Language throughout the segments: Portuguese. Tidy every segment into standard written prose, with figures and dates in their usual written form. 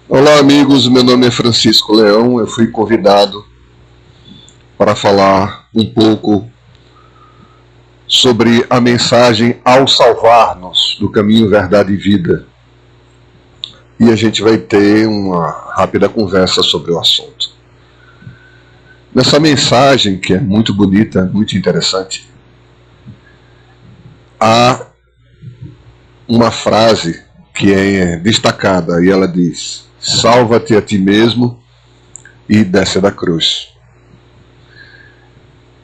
Olá, amigos. Meu nome é Francisco Leão. Eu fui convidado para falar um pouco sobre a mensagem ao salvar-nos do caminho, verdade e vida. E a gente vai ter uma rápida conversa sobre o assunto. Nessa mensagem, que é muito bonita, muito interessante, há uma frase que é destacada e ela diz: salva-te a ti mesmo e desce da cruz.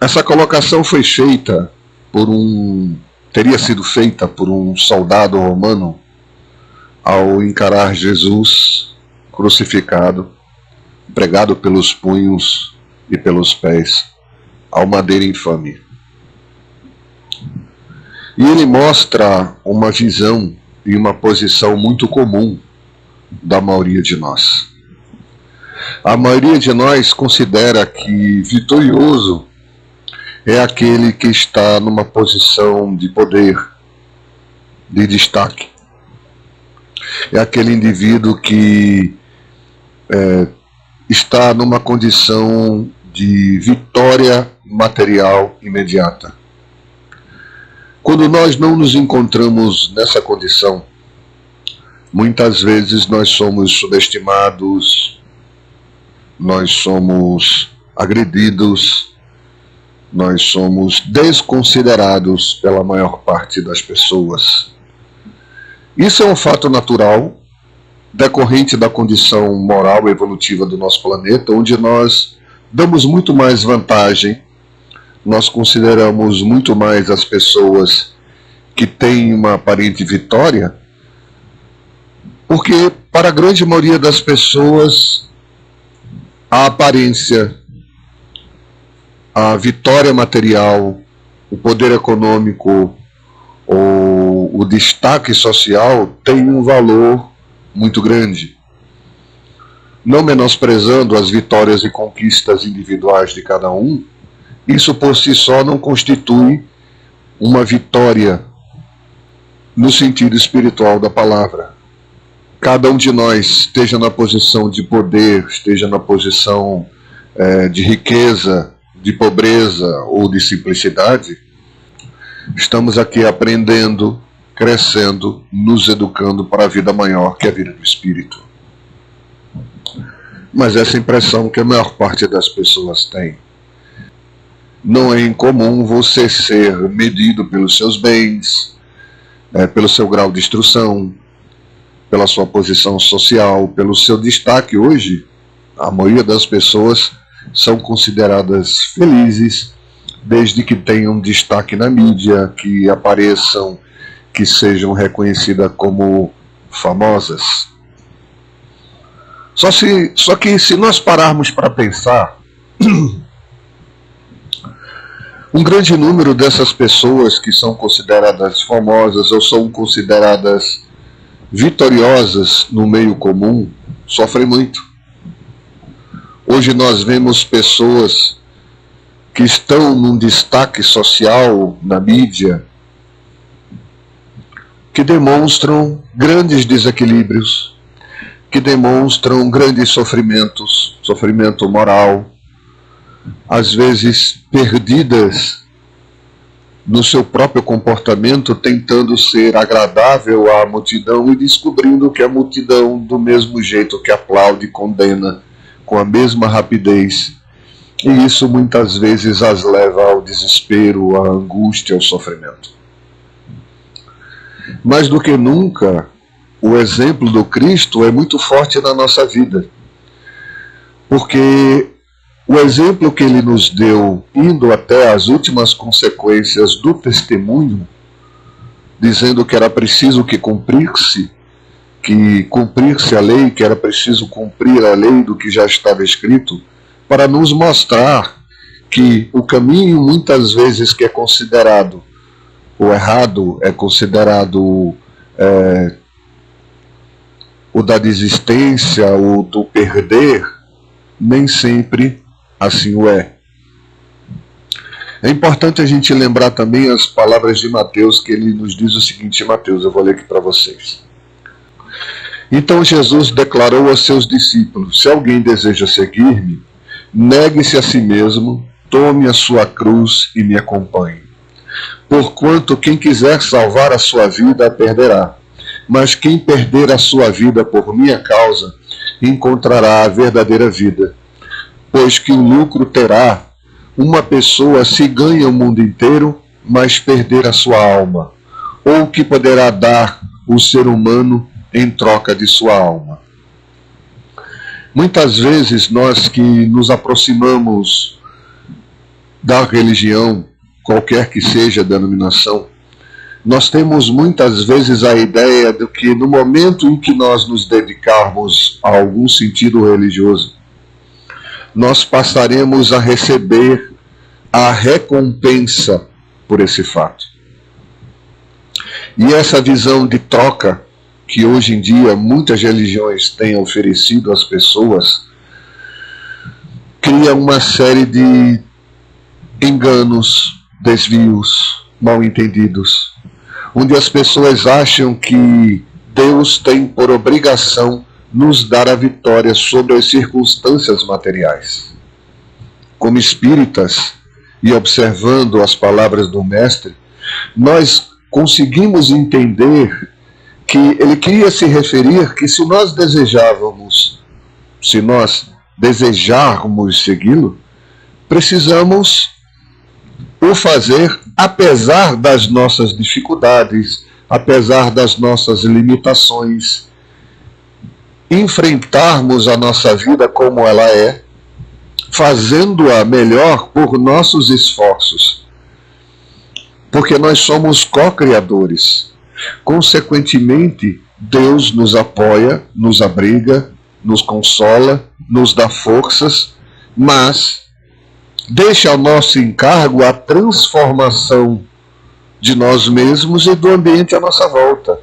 Essa colocação foi feita teria sido feita por um soldado romano ao encarar Jesus crucificado, pregado pelos punhos e pelos pés ao madeiro infame. E ele mostra uma visão e uma posição muito comum da maioria de nós. A maioria de nós considera que vitorioso é aquele que está numa posição de poder, de destaque. É aquele indivíduo que está numa condição de vitória material imediata. Quando nós não nos encontramos nessa condição, muitas vezes nós somos subestimados, nós somos agredidos, nós somos desconsiderados pela maior parte das pessoas. Isso é um fato natural, decorrente da condição moral e evolutiva do nosso planeta, onde nós damos muito mais vantagem, nós consideramos muito mais as pessoas que têm uma aparente vitória, porque para a grande maioria das pessoas a aparência, a vitória material, o poder econômico ou o destaque social tem um valor muito grande. Não menosprezando as vitórias e conquistas individuais de cada um, isso por si só não constitui uma vitória no sentido espiritual da palavra. Cada um de nós esteja na posição de poder, esteja na posição de riqueza, de pobreza ou de simplicidade, estamos aqui aprendendo, crescendo, nos educando para a vida maior, que é a vida do Espírito. Mas essa impressão que a maior parte das pessoas tem. Não é incomum você ser medido pelos seus bens, pelo seu grau de instrução, pela sua posição social, pelo seu destaque. Hoje, a maioria das pessoas são consideradas felizes desde que tenham destaque na mídia, que apareçam, que sejam reconhecidas como famosas. Só que se nós pararmos para pensar, um grande número dessas pessoas que são consideradas famosas ou são consideradas vitoriosas no meio comum sofrem muito. Hoje nós vemos pessoas que estão num destaque social na mídia que demonstram grandes desequilíbrios, que demonstram grandes sofrimentos, sofrimento moral, às vezes perdidas no seu próprio comportamento, tentando ser agradável à multidão e descobrindo que a multidão, do mesmo jeito que aplaude e condena, com a mesma rapidez, e isso muitas vezes as leva ao desespero, à angústia, ao sofrimento. Mais do que nunca, o exemplo do Cristo é muito forte na nossa vida, porque o exemplo que ele nos deu, indo até as últimas consequências do testemunho, dizendo que era preciso que cumprisse a lei, que era preciso cumprir a lei do que já estava escrito, para nos mostrar que o caminho muitas vezes que é considerado o errado, é considerado o da desistência, o do perder, nem sempre assim o é. É importante a gente lembrar também as palavras de Mateus, que ele nos diz o seguinte: Mateus, eu vou ler aqui para vocês. Então Jesus declarou aos seus discípulos: se alguém deseja seguir-me, negue-se a si mesmo, tome a sua cruz e me acompanhe. Porquanto quem quiser salvar a sua vida a perderá, mas quem perder a sua vida por minha causa encontrará a verdadeira vida. Pois que lucro terá uma pessoa se ganha o mundo inteiro, mas perder a sua alma? Ou que poderá dar o ser humano em troca de sua alma? Muitas vezes nós que nos aproximamos da religião, qualquer que seja a denominação, nós temos muitas vezes a ideia de que no momento em que nós nos dedicarmos a algum sentido religioso, nós passaremos a receber a recompensa por esse fato. E essa visão de troca que hoje em dia muitas religiões têm oferecido às pessoas cria uma série de enganos, desvios, mal entendidos, onde as pessoas acham que Deus tem por obrigação nos dar a vitória sobre as circunstâncias materiais. Como espíritas, e observando as palavras do Mestre, nós conseguimos entender que ele queria se referir que se nós desejarmos segui-lo, precisamos o fazer apesar das nossas dificuldades, apesar das nossas limitações, enfrentarmos a nossa vida como ela é, fazendo-a melhor por nossos esforços, porque nós somos co-criadores. Consequentemente, Deus nos apoia, nos abriga, nos consola, nos dá forças, mas deixa ao nosso encargo a transformação de nós mesmos e do ambiente à nossa volta.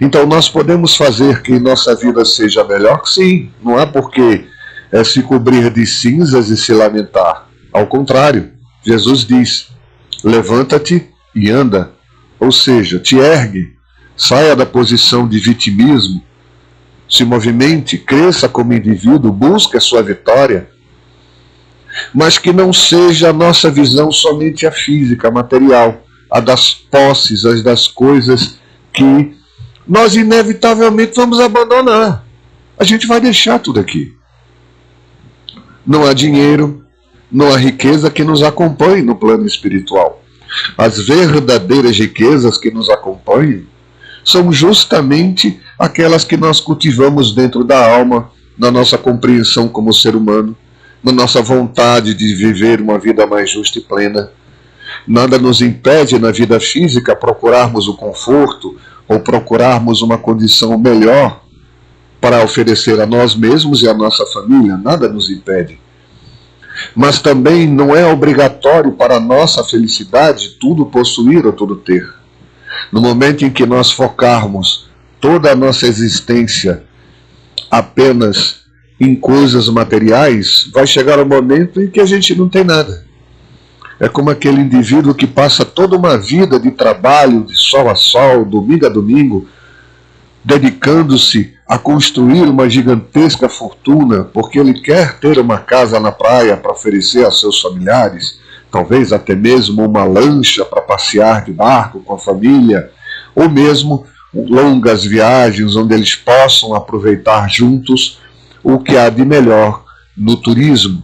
Então nós podemos fazer que nossa vida seja melhor? Sim, não há por que se cobrir de cinzas e se lamentar. Ao contrário, Jesus diz: levanta-te e anda, ou seja, te ergue, saia da posição de vitimismo, se movimente, cresça como indivíduo, busque a sua vitória, mas que não seja a nossa visão somente a física, a material, a das posses, as das coisas que nós inevitavelmente vamos abandonar. A gente vai deixar tudo aqui. Não há dinheiro, não há riqueza que nos acompanhe no plano espiritual. As verdadeiras riquezas que nos acompanham são justamente aquelas que nós cultivamos dentro da alma, na nossa compreensão como ser humano, na nossa vontade de viver uma vida mais justa e plena. Nada nos impede na vida física procurarmos o conforto ou procurarmos uma condição melhor para oferecer a nós mesmos e a nossa família. Nada nos impede. Mas também não é obrigatório para a nossa felicidade tudo possuir ou tudo ter. No momento em que nós focarmos toda a nossa existência apenas em coisas materiais, vai chegar um momento em que a gente não tem nada. É como aquele indivíduo que passa toda uma vida de trabalho, de sol a sol, domingo a domingo, dedicando-se a construir uma gigantesca fortuna, porque ele quer ter uma casa na praia para oferecer a seus familiares, talvez até mesmo uma lancha para passear de barco com a família, ou mesmo longas viagens onde eles possam aproveitar juntos o que há de melhor no turismo,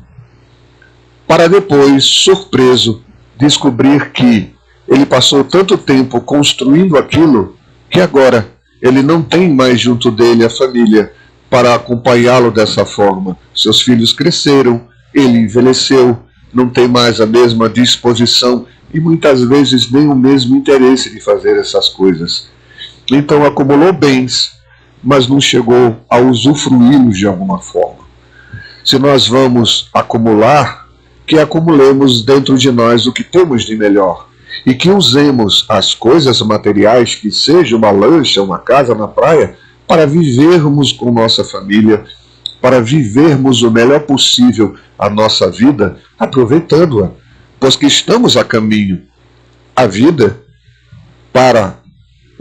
para depois, surpreso, descobrir que ele passou tanto tempo construindo aquilo que agora ele não tem mais junto dele a família para acompanhá-lo dessa forma. Seus filhos cresceram, ele envelheceu, não tem mais a mesma disposição e muitas vezes nem o mesmo interesse de fazer essas coisas. Então acumulou bens, mas não chegou a usufruí-los de alguma forma. Se nós vamos acumular, que acumulemos dentro de nós o que temos de melhor e que usemos as coisas materiais, que seja uma lancha, uma casa na praia, para vivermos com nossa família, para vivermos o melhor possível a nossa vida, aproveitando-a, pois que estamos a caminho. A vida, para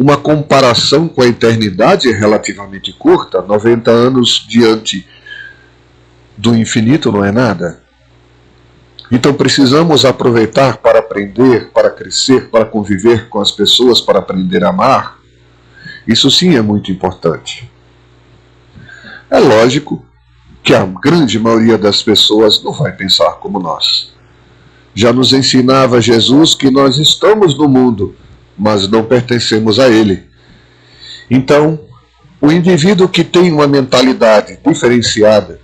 uma comparação com a eternidade é relativamente curta. 90 anos diante do infinito não é nada. Então precisamos aproveitar para aprender, para crescer, para conviver com as pessoas, para aprender a amar. Isso sim é muito importante. É lógico que a grande maioria das pessoas não vai pensar como nós. Já nos ensinava Jesus que nós estamos no mundo, mas não pertencemos a ele. Então, o indivíduo que tem uma mentalidade diferenciada,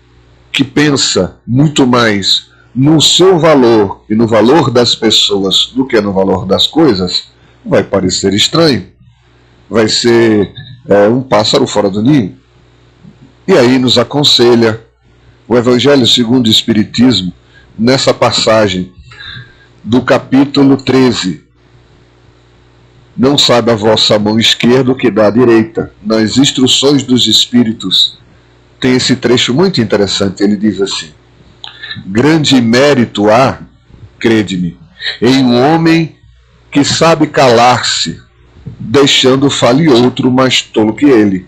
que pensa muito mais no seu valor e no valor das pessoas do que no valor das coisas, vai parecer estranho. Vai ser um pássaro fora do ninho. E aí nos aconselha o Evangelho segundo o Espiritismo, nessa passagem do capítulo 13. Não sabe a vossa mão esquerda o que dá a direita. Nas instruções dos Espíritos tem esse trecho muito interessante. Ele diz assim: grande mérito há, crede-me, em um homem que sabe calar-se, deixando fale outro mais tolo que ele.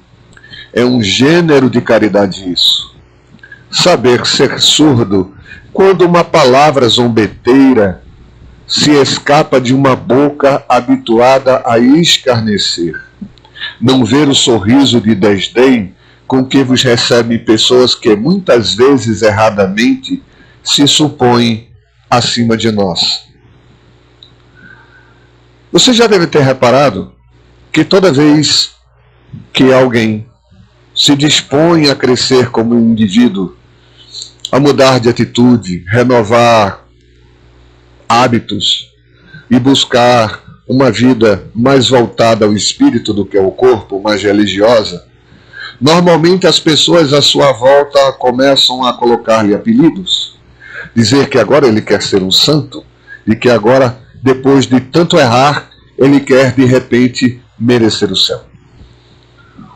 É um gênero de caridade isso. Saber ser surdo quando uma palavra zombeteira se escapa de uma boca habituada a escarnecer. Não ver o sorriso de desdém com que vos recebem pessoas que muitas vezes erradamente se supõem acima de nós. Você já deve ter reparado que toda vez que alguém se dispõe a crescer como um indivíduo, a mudar de atitude, renovar hábitos e buscar uma vida mais voltada ao espírito do que ao corpo, mais religiosa, normalmente as pessoas à sua volta começam a colocar-lhe apelidos, dizer que agora ele quer ser um santo e que agora, depois de tanto errar, ele quer de repente merecer o céu.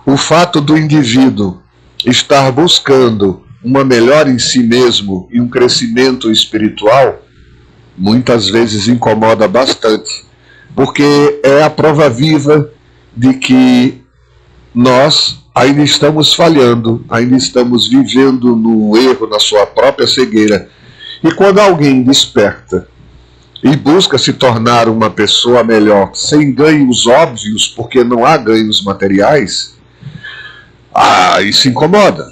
O fato do indivíduo estar buscando uma melhora em si mesmo e um crescimento espiritual muitas vezes incomoda bastante, porque é a prova viva de que nós ainda estamos falhando, ainda estamos vivendo no erro, na sua própria cegueira. E quando alguém desperta e busca se tornar uma pessoa melhor, sem ganhos óbvios, porque não há ganhos materiais, isso incomoda,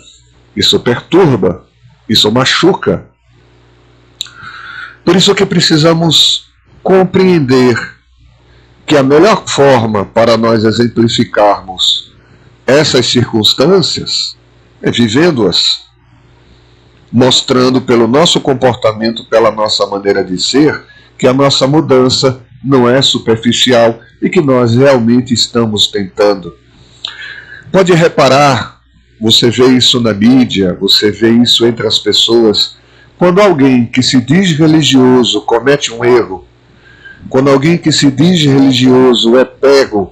isso perturba, isso machuca. Por isso que precisamos compreender que a melhor forma para nós exemplificarmos essas circunstâncias é vivendo-as, mostrando pelo nosso comportamento, pela nossa maneira de ser, que a nossa mudança não é superficial e que nós realmente estamos tentando. Pode reparar, você vê isso na mídia, você vê isso entre as pessoas, quando alguém que se diz religioso comete um erro, quando alguém que se diz religioso é pego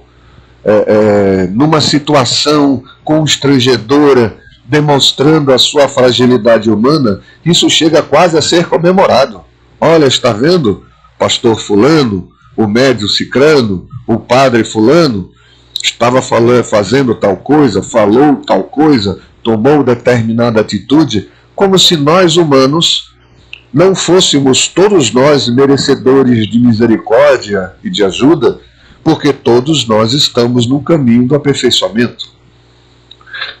numa situação constrangedora, demonstrando a sua fragilidade humana, isso chega quase a ser comemorado. Olha, está vendo? Pastor fulano, o médium cicrano, o padre fulano, estava fazendo tal coisa, falou tal coisa, tomou determinada atitude, como se nós humanos não fôssemos todos nós merecedores de misericórdia e de ajuda, porque todos nós estamos no caminho do aperfeiçoamento.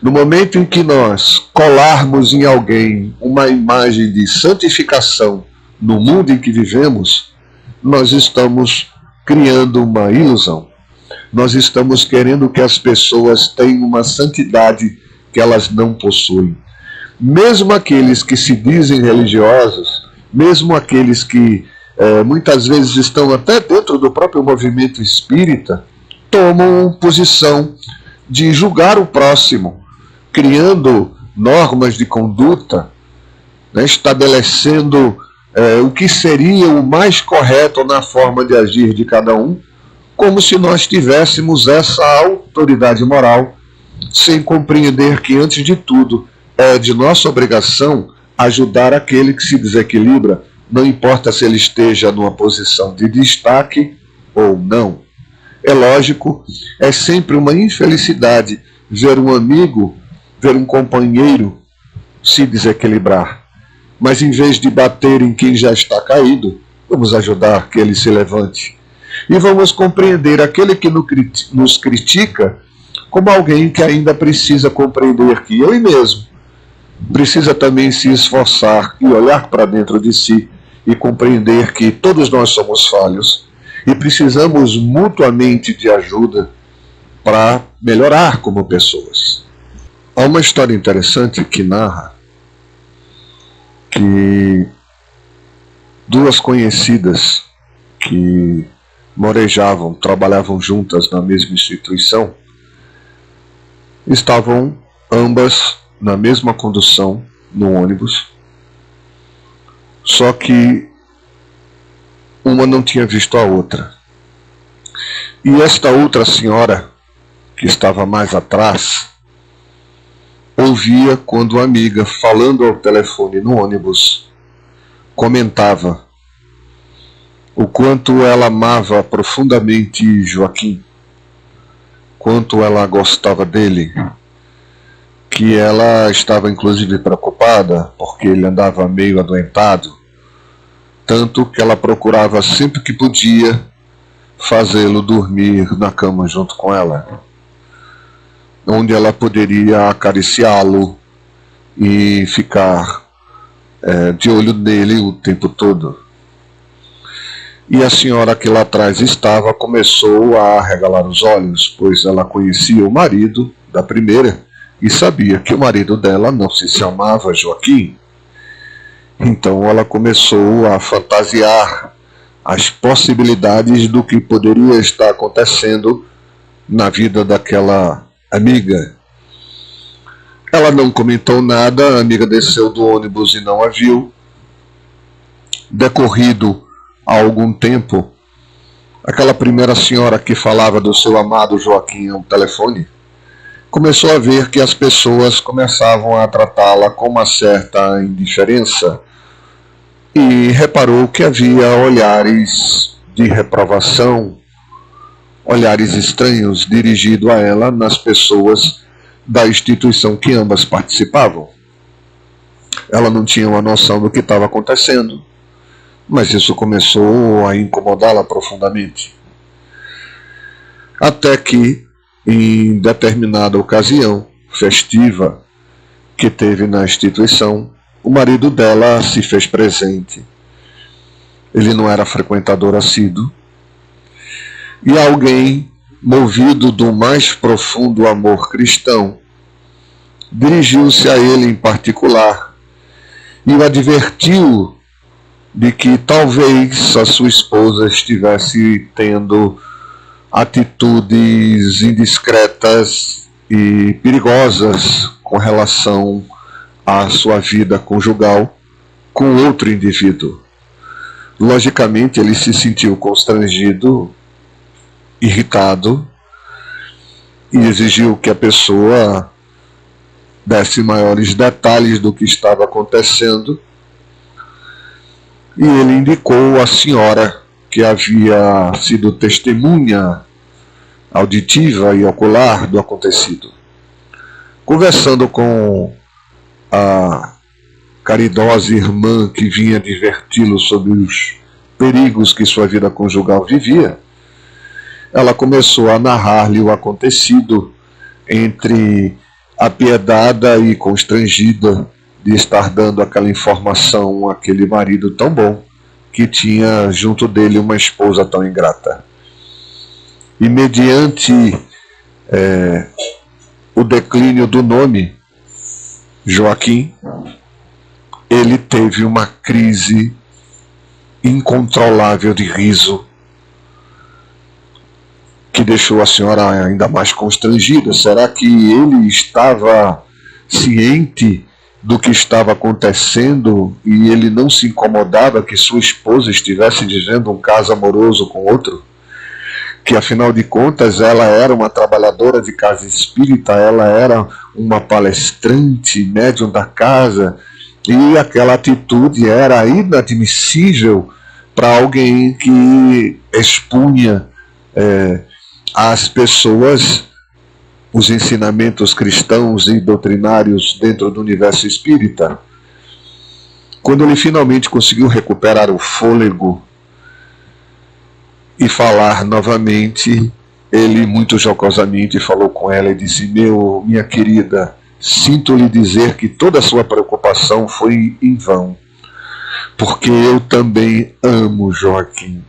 No momento em que nós colarmos em alguém uma imagem de santificação no mundo em que vivemos, nós estamos criando uma ilusão. Nós estamos querendo que as pessoas tenham uma santidade que elas não possuem. Mesmo aqueles que se dizem religiosos, mesmo aqueles que muitas vezes estão até dentro do próprio movimento espírita, tomam posição de julgar o próximo, criando normas de conduta, estabelecendo o que seria o mais correto na forma de agir de cada um, como se nós tivéssemos essa autoridade moral, sem compreender que, antes de tudo, é de nossa obrigação ajudar aquele que se desequilibra, não importa se ele esteja numa posição de destaque ou não. É lógico, é sempre uma infelicidade ver um amigo, ver um companheiro se desequilibrar. Mas em vez de bater em quem já está caído, vamos ajudar que ele se levante. E vamos compreender aquele que nos critica como alguém que ainda precisa compreender que ele mesmo precisa também se esforçar e olhar para dentro de si e compreender que todos nós somos falhos e precisamos mutuamente de ajuda para melhorar como pessoas. Há uma história interessante que narra que duas conhecidas que morejavam, trabalhavam juntas na mesma instituição, estavam ambas na mesma condução no ônibus, só que uma não tinha visto a outra. E esta outra senhora, que estava mais atrás, ouvia quando a amiga, falando ao telefone no ônibus, comentava o quanto ela amava profundamente Joaquim, quanto ela gostava dele, que ela estava inclusive preocupada porque ele andava meio adoentado, tanto que ela procurava sempre que podia fazê-lo dormir na cama junto com ela, onde ela poderia acariciá-lo e ficar de olho nele o tempo todo. E a senhora que lá atrás estava começou a arregalar os olhos, pois ela conhecia o marido da primeira e sabia que o marido dela não se chamava Joaquim. Então ela começou a fantasiar as possibilidades do que poderia estar acontecendo na vida daquela amiga. Ela não comentou nada, a amiga desceu do ônibus e não a viu. Decorrido há algum tempo, aquela primeira senhora que falava do seu amado Joaquim ao telefone, começou a ver que as pessoas começavam a tratá-la com uma certa indiferença e reparou que havia olhares de reprovação, olhares estranhos dirigidos a ela nas pessoas da instituição que ambas participavam. Ela não tinha uma noção do que estava acontecendo, mas isso começou a incomodá-la profundamente. Até que, em determinada ocasião festiva que teve na instituição, o marido dela se fez presente. Ele não era frequentador assíduo, e alguém, movido do mais profundo amor cristão, dirigiu-se a ele em particular e o advertiu de que talvez a sua esposa estivesse tendo atitudes indiscretas e perigosas com relação à sua vida conjugal com outro indivíduo. Logicamente, ele se sentiu constrangido, irritado, e exigiu que a pessoa desse maiores detalhes do que estava acontecendo. E ele indicou a senhora que havia sido testemunha auditiva e ocular do acontecido. Conversando com a caridosa irmã que vinha adverti-lo sobre os perigos que sua vida conjugal vivia, ela começou a narrar-lhe o acontecido, entre apiedada e constrangida de estar dando aquela informação àquele marido tão bom, que tinha junto dele uma esposa tão ingrata. E mediante o declínio do nome Joaquim, ele teve uma crise incontrolável de riso, que deixou a senhora ainda mais constrangida. Será que ele estava ciente do que estava acontecendo e ele não se incomodava que sua esposa estivesse vivendo um caso amoroso com outro? Que afinal de contas ela era uma trabalhadora de casa espírita, ela era uma palestrante, médium da casa, e aquela atitude era inadmissível para alguém que expunha as pessoas, os ensinamentos cristãos e doutrinários dentro do universo espírita. Quando ele finalmente conseguiu recuperar o fôlego e falar novamente, ele muito jocosamente falou com ela e disse: minha querida, sinto lhe dizer que toda a sua preocupação foi em vão, porque eu também amo Joaquim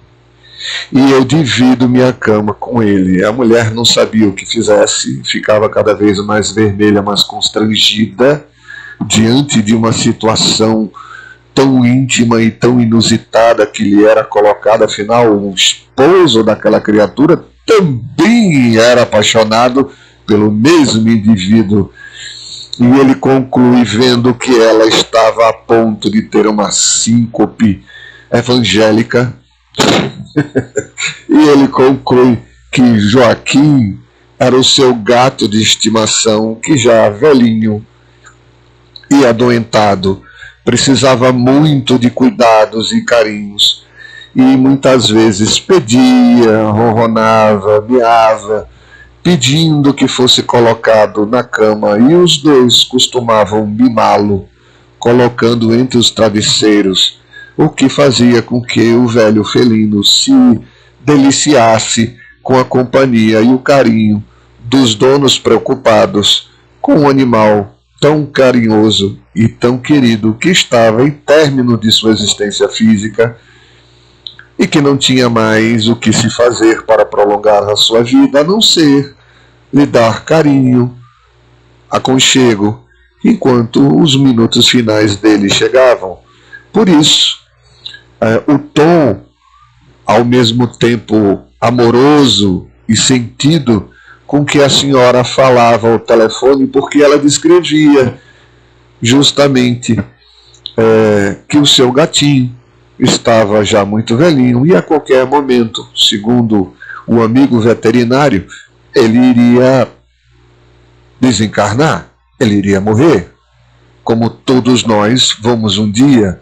e eu divido minha cama com ele. A mulher não sabia o que fizesse, ficava cada vez mais vermelha, mais constrangida diante de uma situação tão íntima e tão inusitada que lhe era colocada. Afinal, o esposo daquela criatura também era apaixonado pelo mesmo indivíduo. E ele conclui, vendo que ela estava a ponto de ter uma síncope evangélica, e ele conclui que Joaquim era o seu gato de estimação, que já velhinho e adoentado, precisava muito de cuidados e carinhos, e muitas vezes pedia, ronronava, miava, pedindo que fosse colocado na cama, e os dois costumavam mimá-lo, colocando entre os travesseiros, o que fazia com que o velho felino se deliciasse com a companhia e o carinho dos donos preocupados com o animal tão carinhoso e tão querido que estava em término de sua existência física e que não tinha mais o que se fazer para prolongar a sua vida, a não ser lhe dar carinho, aconchego, enquanto os minutos finais dele chegavam. Por isso, o tom, ao mesmo tempo amoroso e sentido, com que a senhora falava ao telefone, porque ela descrevia justamente que o seu gatinho estava já muito velhinho e a qualquer momento, segundo o amigo veterinário, ele iria desencarnar, ele iria morrer, como todos nós vamos um dia.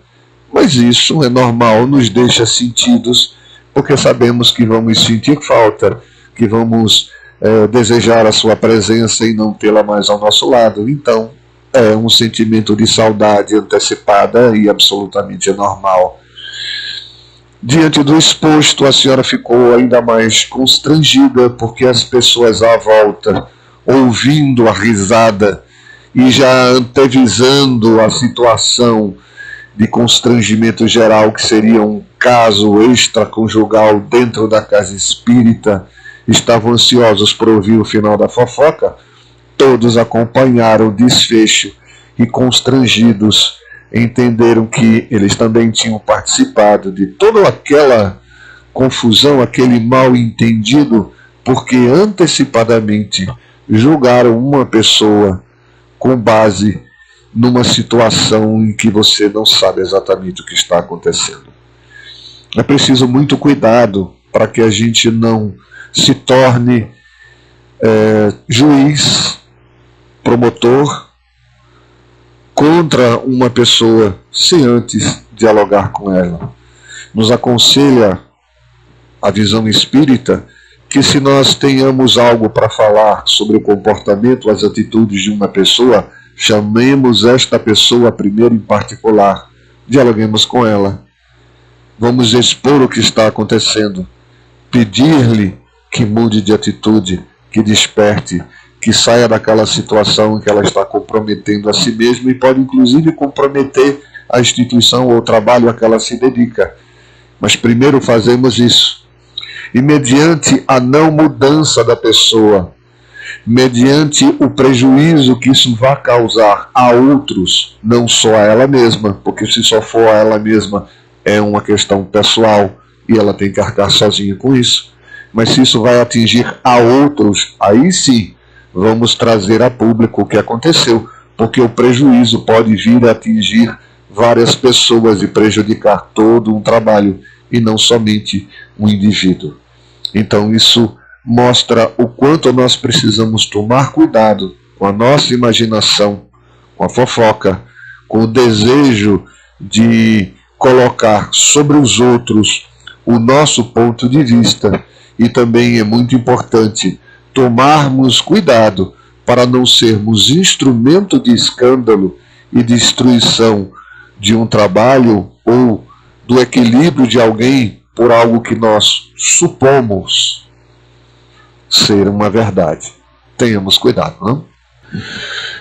Mas isso é normal, nos deixa sentidos, porque sabemos que vamos sentir falta, que vamos desejar a sua presença e não tê-la mais ao nosso lado. Então, é um sentimento de saudade antecipada e absolutamente normal. Diante do exposto, a senhora ficou ainda mais constrangida, porque as pessoas à volta, ouvindo a risada e já antevisando a situação de constrangimento geral, que seria um caso extraconjugal dentro da casa espírita, estavam ansiosos por ouvir o final da fofoca. Todos acompanharam o desfecho e, constrangidos, entenderam que eles também tinham participado de toda aquela confusão, aquele mal entendido, porque antecipadamente julgaram uma pessoa com base numa situação em que você não sabe exatamente o que está acontecendo. É preciso muito cuidado para que a gente não se torne juiz, promotor contra uma pessoa sem antes dialogar com ela. Nos aconselha a visão espírita que, se nós tenhamos algo para falar sobre o comportamento, as atitudes de uma pessoa, chamemos esta pessoa primeiro em particular, dialoguemos com ela, vamos expor o que está acontecendo, pedir-lhe que mude de atitude, que desperte, que saia daquela situação em que ela está comprometendo a si mesma e pode inclusive comprometer a instituição ou o trabalho a que ela se dedica. Mas primeiro fazemos isso. E mediante a não mudança da pessoa, mediante o prejuízo que isso vai causar a outros, não só a ela mesma, porque se só for a ela mesma é uma questão pessoal e ela tem que arcar sozinha com isso, mas se isso vai atingir a outros, aí sim vamos trazer a público o que aconteceu, porque o prejuízo pode vir a atingir várias pessoas e prejudicar todo um trabalho e não somente um indivíduo. Então isso mostra o quanto nós precisamos tomar cuidado com a nossa imaginação, com a fofoca, com o desejo de colocar sobre os outros o nosso ponto de vista E também é muito importante tomarmos cuidado para não sermos instrumento de escândalo e destruição de um trabalho ou do equilíbrio de alguém por algo que nós supomos ser uma verdade. Tenhamos cuidado, não?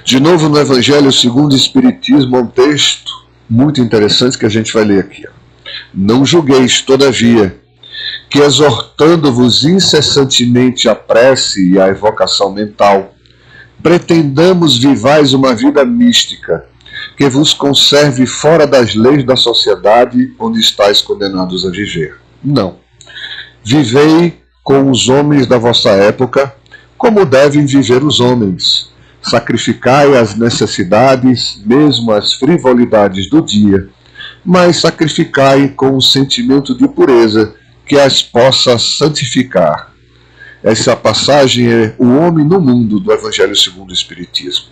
De novo, no Evangelho segundo o Espiritismo, há um texto muito interessante que a gente vai ler aqui. Não julgueis, todavia, que exortando-vos incessantemente a prece e a evocação mental, pretendamos vivais uma vida mística, que vos conserve fora das leis da sociedade onde estáis condenados a viver. Não. Vivei com os homens da vossa época, como devem viver os homens. Sacrificai as necessidades, mesmo as frivolidades do dia, mas sacrificai com um sentimento de pureza que as possa santificar. Essa passagem é o homem no mundo do Evangelho segundo o Espiritismo.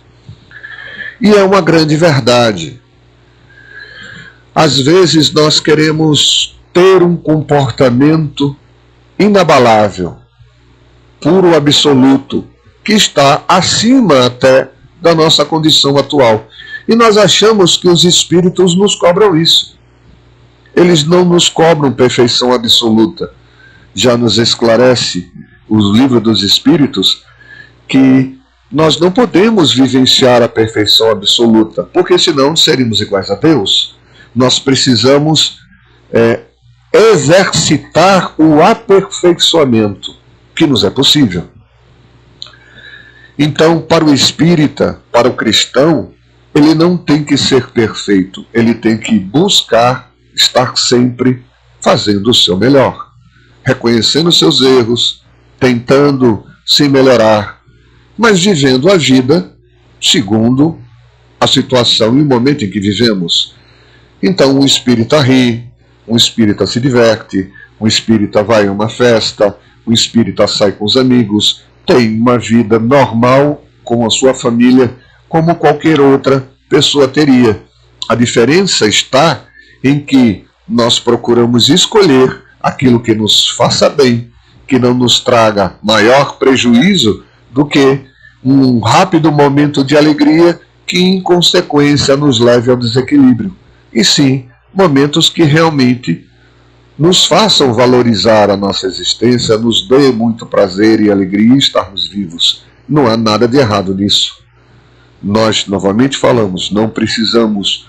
E é uma grande verdade. Às vezes nós queremos ter um comportamento inabalável, puro absoluto, que está acima até da nossa condição atual. E nós achamos que os espíritos nos cobram isso. Eles não nos cobram perfeição absoluta. Já nos esclarece o livro dos Espíritos que nós não podemos vivenciar a perfeição absoluta, porque senão seríamos iguais a Deus. Nós precisamos exercitar o aperfeiçoamento, que nos é possível. Então, para o espírita, para o cristão, ele não tem que ser perfeito, ele tem que buscar estar sempre fazendo o seu melhor, reconhecendo seus erros, tentando se melhorar, mas vivendo a vida segundo a situação e o momento em que vivemos. Então, um espírita ri, um espírita se diverte, um espírita vai a uma festa, um espírita sai com os amigos, tem uma vida normal com a sua família, como qualquer outra pessoa teria. A diferença está em que nós procuramos escolher aquilo que nos faça bem, que não nos traga maior prejuízo do que um rápido momento de alegria que, em consequência, nos leve ao desequilíbrio. E sim, momentos que realmente nos façam valorizar a nossa existência, nos dê muito prazer e alegria em estarmos vivos. Não há nada de errado nisso. Nós, novamente falamos, não precisamos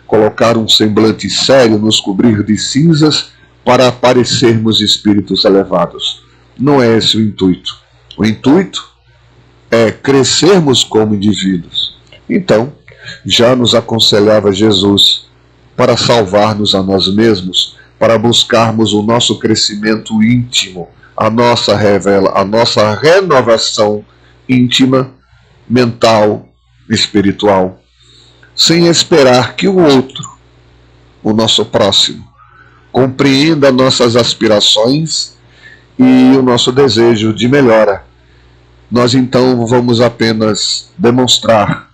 colocar um semblante sério, nos cobrir de cinzas para parecermos espíritos elevados. Não é esse o intuito. O intuito é crescermos como indivíduos. Então, já nos aconselhava Jesus para salvar-nos a nós mesmos, para buscarmos o nosso crescimento íntimo, a nossa renovação íntima, mental, espiritual, sem esperar que o outro, o nosso próximo, compreenda nossas aspirações e o nosso desejo de melhora. Nós então vamos apenas demonstrar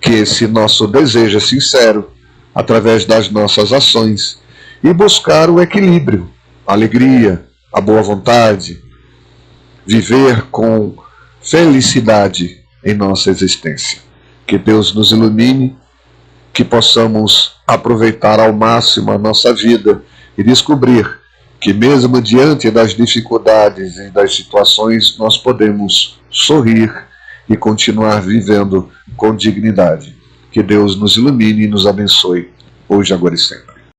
que esse nosso desejo é sincero através das nossas ações e buscar o equilíbrio, a alegria, a boa vontade, viver com felicidade em nossa existência. Que Deus nos ilumine, que possamos aproveitar ao máximo a nossa vida e descobrir que mesmo diante das dificuldades e das situações nós podemos sorrir e continuar vivendo com dignidade. Que Deus nos ilumine e nos abençoe, hoje, agora e sempre.